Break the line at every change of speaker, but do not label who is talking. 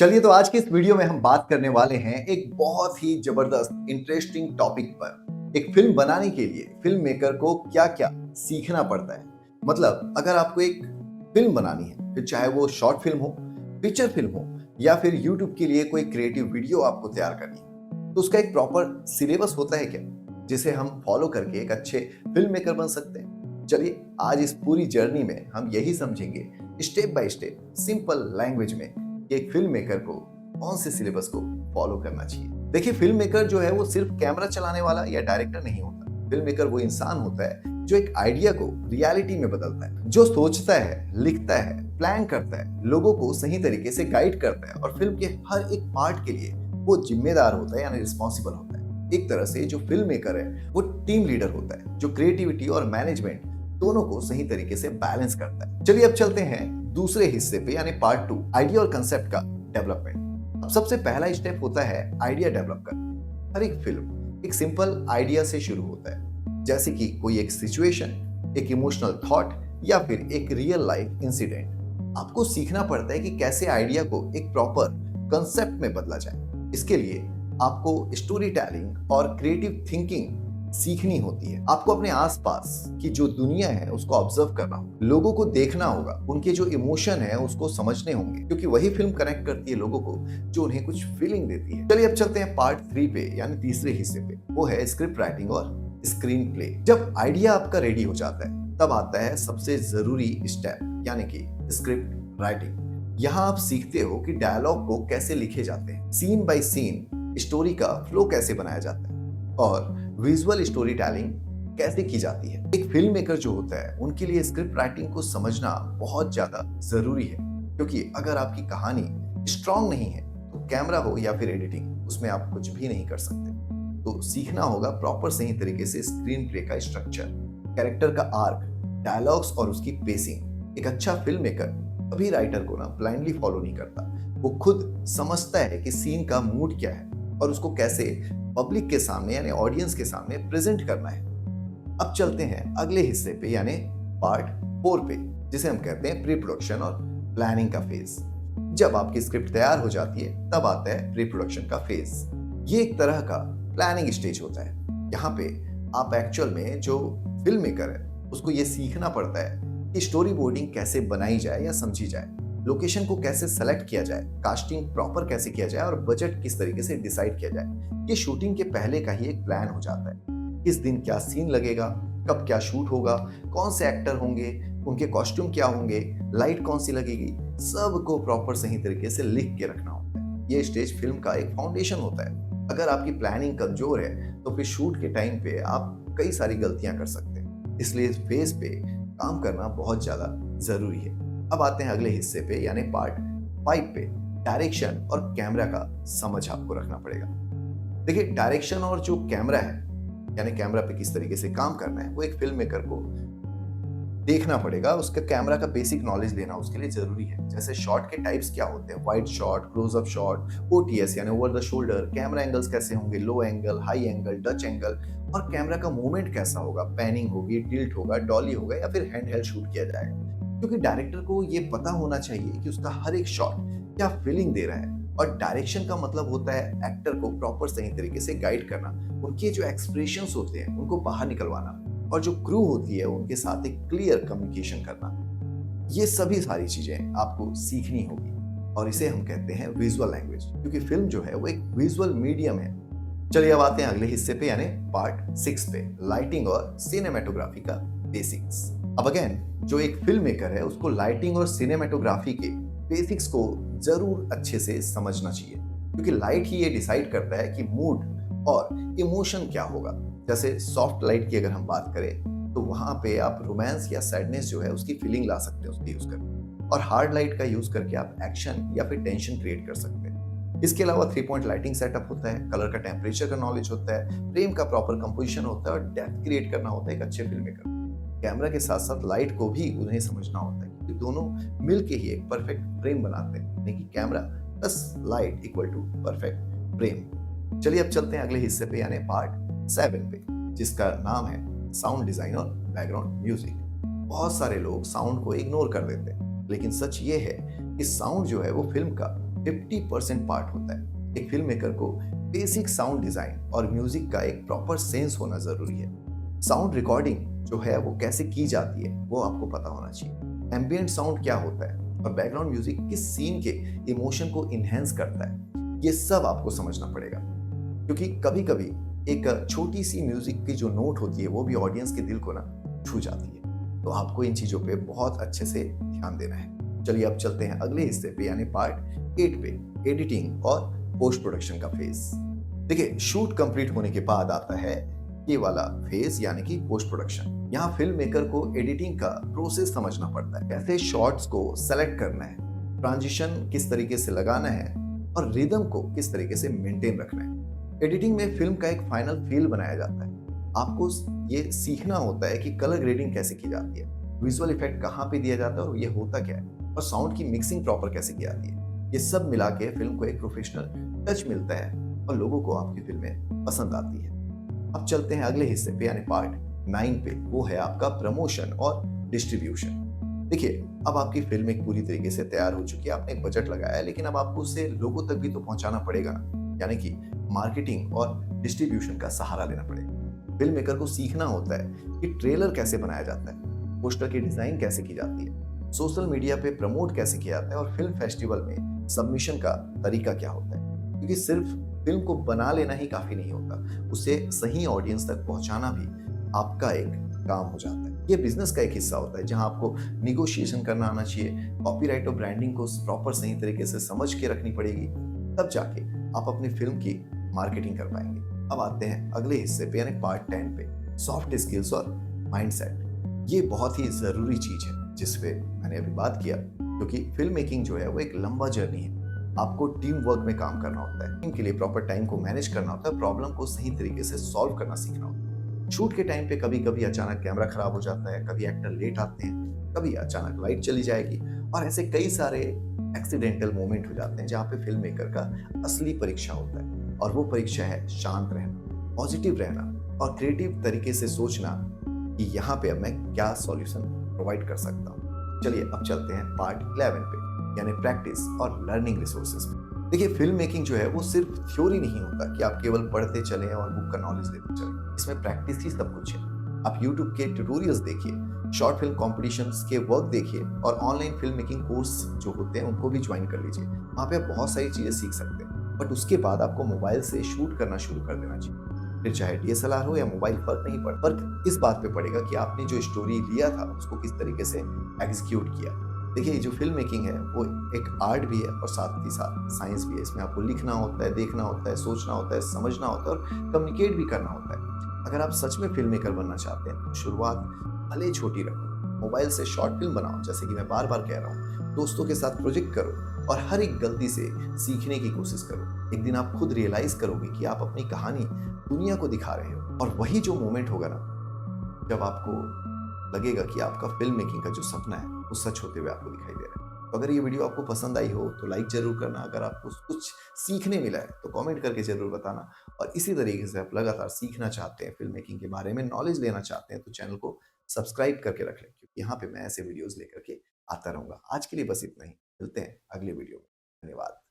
चलिए तो आज की इस वीडियो में हम बात करने वाले हैं एक बहुत ही जबरदस्त इंटरेस्टिंग टॉपिक पर। एक फिल्म बनाने के लिए फिल्म मेकर को क्या-क्या सीखना पड़ता है। मतलब अगर आपको एक फिल्म बनानी है, फिर चाहे वो शॉर्ट फिल्म हो, फीचर फिल्म हो या फिर यूट्यूब के लिए कोई क्रिएटिव वीडियो आपको तैयार करनी है, तो उसका एक प्रॉपर सिलेबस होता है क्या, जिसे हम फॉलो करके एक अच्छे फिल्म मेकर बन सकते हैं। चलिए आज इस पूरी जर्नी में हम यही समझेंगे step by step simple language में कि एक फिल्म मेकर को कौन से सिलेबस को फॉलो करना चाहिए। देखिए, फिल्म मेकर जो है वो सिर्फ कैमरा चलाने वाला या डायरेक्टर नहीं होता। फिल्म मेकर वो इंसान होता है जो एक आइडिया को रियलिटी में बदलता है, जो सोचता है, लिखता है, प्लान करता है, लोगों को सही तरीके से गाइड करता है और फिल्म के हर एक पार्ट के लिए वो जिम्मेदार होता है यानी रिस्पॉन्सिबल होता है। एक तरह से जो फिल्म मेकर है वो टीम लीडर होता है, जो क्रिएटिविटी और मैनेजमेंट दोनों को सही तरीके से बैलेंस करता है। चलिए अब चलते हैं दूसरे हिस्से पे यानी पार्ट 2, आइडिया और कंसेप्ट का डेवलपमेंट। अब सबसे पहला स्टेप होता है आइडिया डेवलप करना। हर एक फिल्म एक सिंपल आइडिया से शुरू होता है, जैसे कि कोई एक सिचुएशन, एक इमोशनल थॉट या फिर एक रियल लाइफ इंसिडेंट। आपको सीखना पड़ता है कि कैसे आइडिया को एक प्रॉपर कंसेप्ट में बदला जाए। इसके लिए आपको स्टोरी टेलिंग और क्रिएटिव थिंकिंग सीखनी होती है। आपको अपने आसपास की जो दुनिया है उसको ऑब्जर्व करना होगा, लोगों को देखना होगा, उनके जो इमोशन है उसको समझने होंगे, क्योंकि वही फिल्म कनेक्ट करती है लोगों को, जो उन्हें कुछ फीलिंग देती है। चलिए अब चलते हैं पार्ट 3 पे यानी तीसरे हिस्से पे, वो है स्क्रिप्ट राइटिंग और स्क्रीन प्ले। जब आइडिया आपका रेडी हो जाता है तब आता है सबसे जरूरी स्टेप यानी कि स्क्रिप्ट राइटिंग। यहाँ आप सीखते हो कि डायलॉग को कैसे लिखे जाते हैं, सीन बाय सीन स्टोरी का फ्लो कैसे बनाया जाता है और विजुअल स्टोरी टेलिंग कैसे की जाती है। एक फिल्म मेकर जो होता है उनके लिए स्क्रिप्ट राइटिंग को समझना बहुत ज्यादा जरूरी है, क्योंकि अगर आपकी कहानी स्ट्रांग नहीं है तो कैमरा हो या फिर एडिटिंग, उसमें आप कुछ भी नहीं कर सकते। तो सीखना होगा प्रॉपर सही तरीके से स्क्रीन प्ले का स्ट्रक्चर, कैरेक्टर का आर्क, डायलॉग्स और उसकी पेसिंग। एक अच्छा फिल्म मेकर कभी राइटर को ब्लाइंडली फॉलो नहीं करता। वो खुद समझता है कि सीन का मूड क्या है और उसको कैसे पब्लिक के सामने यानी ऑडियंस के सामने प्रेजेंट करना है। अब चलते हैं अगले हिस्से पे यानी पार्ट 4 पे, जिसे हम कहते हैं प्री प्रोडक्शन और प्लानिंग का फेज। जब आपकी स्क्रिप्ट तैयार हो जाती है तब आता है प्री प्रोडक्शन का फेज। ये एक तरह का प्लानिंग स्टेज होता है। यहाँ पे आप एक्चुअल में जो फिल्म मेकर है उसको ये सीखना पड़ता है कि स्टोरी बोर्डिंग कैसे बनाई जाए या समझी जाए, लोकेशन को कैसे सेलेक्ट किया जाए, कास्टिंग प्रॉपर कैसे किया जाए और बजट किस तरीके से डिसाइड किया जाए। ये शूटिंग के पहले का ही एक प्लान हो जाता है। किस दिन क्या सीन लगेगा, कब क्या शूट होगा, कौन से एक्टर होंगे, उनके कॉस्ट्यूम क्या होंगे, लाइट कौन सी लगेगी, सबको प्रॉपर सही तरीके से लिख के रखना होता है। ये स्टेज फिल्म का एक फाउंडेशन होता है। अगर आपकी प्लानिंग कमजोर है तो फिर शूट के टाइम पे आप कई सारी गलतियां कर सकते हैं। इसलिए इस फेज पे काम करना बहुत ज्यादा जरूरी है। अब आते हैं अगले हिस्से पे यानी पार्ट 5 पे, डायरेक्शन और कैमरा का समझ आपको रखना पड़ेगा। देखिए, डायरेक्शन और जो कैमरा है यानी कैमरा पे किस तरीके से काम करना है वो एक फिल्म मेकर को देखना पड़ेगा। उसका कैमरा का बेसिक नॉलेज लेना उसके लिए जरूरी है। जैसे शॉट के टाइप्स क्या होते हैं, wide shot, closeup shot, OTS यानी over the shoulder, camera angles कैसे होंगे, low angle, high angle, Dutch angle, और कैमरा का मूवमेंट कैसा होगा, पैनिंग होगी, टिल्ट होगा, डॉली होगा या फिर हैंड हेल्ड शूट किया जाएगा। क्योंकि डायरेक्टर को ये पता होना चाहिए कि उसका हर एक शॉट क्या फीलिंग दे रहा है। और डायरेक्शन का मतलब होता है एक्टर को प्रॉपर सही तरीके से गाइड करना, उनके जो एक्सप्रेशंस होते हैं उनको बाहर निकलवाना, और जो क्रू होती है उनके साथ एक क्लियर कम्युनिकेशन करना। ये सभी सारी चीजें आपको सीखनी होगी और इसे हम कहते हैं विजुअल लैंग्वेज, क्योंकि फिल्म जो है वो एक विजुअल मीडियम है। चलिए अब आते हैं अगले हिस्से पे यानी पार्ट 6 पे, लाइटिंग और सिनेमेटोग्राफी का बेसिक्स। अब अगेन जो एक फिल्म मेकर है उसको लाइटिंग और सिनेमेटोग्राफी के बेसिक्स को जरूर अच्छे से समझना चाहिए, क्योंकि लाइट ही ये डिसाइड करता है कि मूड और इमोशन क्या होगा। जैसे सॉफ्ट लाइट की अगर हम बात करें तो वहां पे आप रोमांस या सैडनेस जो है उसकी फीलिंग ला सकते हैं उसको यूज करके, और हार्ड लाइट का यूज करके आप एक्शन या फिर टेंशन क्रिएट कर सकते हैं। इसके अलावा 3 पॉइंट लाइटिंग सेटअप होता है, कलर का टेम्परेचर का नॉलेज होता है, फ्रेम का प्रॉपर कंपोजिशन होता है और डेप्थ क्रिएट करना होता है एक अच्छे फिल्म मेकर। कैमरा के साथ साथ लाइट को भी उन्हें समझना होता है, क्योंकि दोनों मिलके ही एक परफेक्ट फ्रेम बनाते हैं, यानी कि camera plus light equal to perfect frame. चलिए अब चलते हैं अगले हिस्से पे यानी पार्ट 7 पे, जिसका नाम है साउंड डिजाइन और बैकग्राउंड म्यूजिक। बहुत सारे लोग साउंड को इग्नोर कर देते हैं, लेकिन सच ये है कि साउंड जो है वो फिल्म का 50% पार्ट होता है। एक फिल्म मेकर को बेसिक साउंड डिजाइन और म्यूजिक का एक प्रॉपर सेंस होना जरूरी है। साउंड रिकॉर्डिंग जो है वो कैसे की जाती है वो आपको पता होना चाहिए। एम्बियंट साउंड क्या होता है और बैकग्राउंड म्यूजिक किस सीन के इमोशन को इनहेंस करता है, ये सब आपको समझना पड़ेगा। क्योंकि कभी कभी एक छोटी सी म्यूजिक की जो नोट होती है वो भी ऑडियंस के दिल को ना छू जाती है। तो आपको इन चीजों पे बहुत अच्छे से ध्यान देना है। चलिए अब चलते हैं अगले हिस्से पे यानी पार्ट 8 पे, एडिटिंग और पोस्ट प्रोडक्शन का फेज। देखिए, शूट कंप्लीट होने के बाद आता है ये वाला फेज यानी कि पोस्ट प्रोडक्शन। यहाँ फिल्म मेकर को एडिटिंग का प्रोसेस समझना पड़ता है, कैसे शॉट्स को सेलेक्ट करना है, ट्रांजिशन किस तरीके से लगाना है और रिदम को किस तरीके से मेंटेन रखना है। एडिटिंग में फिल्म का एक फाइनल फील बनाया जाता है। आपको ये सीखना होता है कि कलर ग्रेडिंग कैसे की जाती है, विजुअल इफेक्ट कहाँ पे दिया जाता है और ये होता क्या है, और साउंड की मिक्सिंग प्रॉपर कैसे की जाती है। ये सब मिला के फिल्म को एक प्रोफेशनल टच मिलता है और लोगों को आपकी फिल्में पसंद आती है। अब चलते हैं अगले हिस्से पे यानी पार्ट 9 पे, वो है आपका प्रमोशन और डिस्ट्रीब्यूशन। देखिए, अब आपकी फिल्म एक पूरी तरीके से तैयार हो चुकी है, आपने एक बजट लगाया है, लेकिन अब आपको उसे लोगों तक भी तो पहुंचाना पड़ेगा ना, यानी कि मार्केटिंग और डिस्ट्रीब्यूशन का सहारा लेना पड़ेगा। फिल्म मेकर को सीखना होता है कि ट्रेलर कैसे बनाया जाता है, पोस्टर की डिजाइन कैसे की जाती है, सोशल मीडिया पे प्रमोट कैसे किया जाता है और फिल्म फेस्टिवल में सबमिशन का तरीका क्या होता है। क्योंकि सिर्फ फिल्म को बना लेना ही काफी नहीं होता, उसे सही ऑडियंस तक पहुंचाना भी आपका एक काम हो जाता है। ये बिजनेस का एक हिस्सा होता है जहां आपको निगोशिएशन करना आना चाहिए, कॉपीराइट और ब्रांडिंग को प्रॉपर सही तरीके से समझ के रखनी पड़ेगी, तब जाके आप अपनी फिल्म की मार्केटिंग कर पाएंगे। अब आते हैं अगले हिस्से पे यानी पार्ट 10 पे, सॉफ्ट स्किल्स और माइंडसेट। ये बहुत ही जरूरी चीज है जिस पे मैंने अभी बात किया, क्योंकि फिल्म मेकिंग जो है वो एक लंबा जर्नी है। आपको टीम वर्क में काम करना होता है, टीम के लिए प्रॉपर टाइम को मैनेज करना होता है, प्रॉब्लम को सही तरीके से सॉल्व करना सीखना होता है। शूट के टाइम पे कभी कभी अचानक कैमरा खराब हो जाता है, कभी एक्टर लेट आते हैं, कभी अचानक लाइट चली जाएगी और ऐसे कई सारे एक्सीडेंटल मोमेंट हो जाते हैं जहाँ पे फिल्म मेकर का असली परीक्षा होता है। और वो परीक्षा है शांत रहना, पॉजिटिव रहना और क्रिएटिव तरीके से सोचना कि यहाँ पे अब मैं क्या सॉल्यूशन प्रोवाइड कर सकता हूँ। चलिए अब चलते हैं पार्ट 11 पे यानी प्रैक्टिस और लर्निंग रिसोर्सेज पे। देखिए, फिल्म मेकिंग जो है वो सिर्फ थ्योरी नहीं होता कि आप केवल पढ़ते चले और बुक का नॉलेज लेते चले। इसमें प्रैक्टिस ही सब कुछ है। आप YouTube के ट्यूटोरियल्स देखिए, शॉर्ट फिल्म कॉम्पिटिशन्स के वर्क देखिए और ऑनलाइन फिल्म मेकिंग कोर्स जो होते हैं उनको भी ज्वाइन कर लीजिए। वहाँ पे आप बहुत सारी चीजें सीख सकते हैं। बट उसके बाद आपको मोबाइल से शूट करना शुरू कर देना चाहिए। फिर चाहे DSLR हो या मोबाइल, फर्क नहीं पड़ता। फर्क इस बात पे पड़ेगा कि आपने जो स्टोरी लिया था उसको किस तरीके से एग्जीक्यूट किया। देखिए, जो फिल्म मेकिंग है वो एक आर्ट भी है और साथ ही साथ साइंस भी है। इसमें आपको लिखना होता है, देखना होता है, सोचना होता है, समझना होता है और कम्युनिकेट भी करना होता है। अगर आप सच में फिल्म मेकर बनना चाहते हैं तो शुरुआत भले छोटी रखो। मोबाइल से शॉर्ट फिल्म बनाओ, जैसे कि मैं बार बार कह रहा हूँ, दोस्तों के साथ प्रोजेक्ट करो और हर एक गलती से सीखने की कोशिश करो। एक दिन आप खुद रियलाइज करोगे कि आप अपनी कहानी दुनिया को दिखा रहे हो और वही जो मोमेंट होगा ना, जब आपको लगेगा कि आपका फिल्म मेकिंग का जो सपना है वो सच होते हुए आपको दिखाई दे रहा है। तो अगर ये वीडियो आपको पसंद आई हो तो लाइक जरूर करना। अगर आपको कुछ सीखने मिला है तो कमेंट करके जरूर बताना। और इसी तरीके से आप लगातार सीखना चाहते हैं, फिल्म मेकिंग के बारे में नॉलेज लेना चाहते हैं, तो चैनल को सब्सक्राइब करके रख लें, क्योंकि यहाँ पे मैं ऐसे वीडियोस लेकर के आता रहूंगा। आज के लिए बस इतना ही, मिलते हैं अगले वीडियो में। धन्यवाद।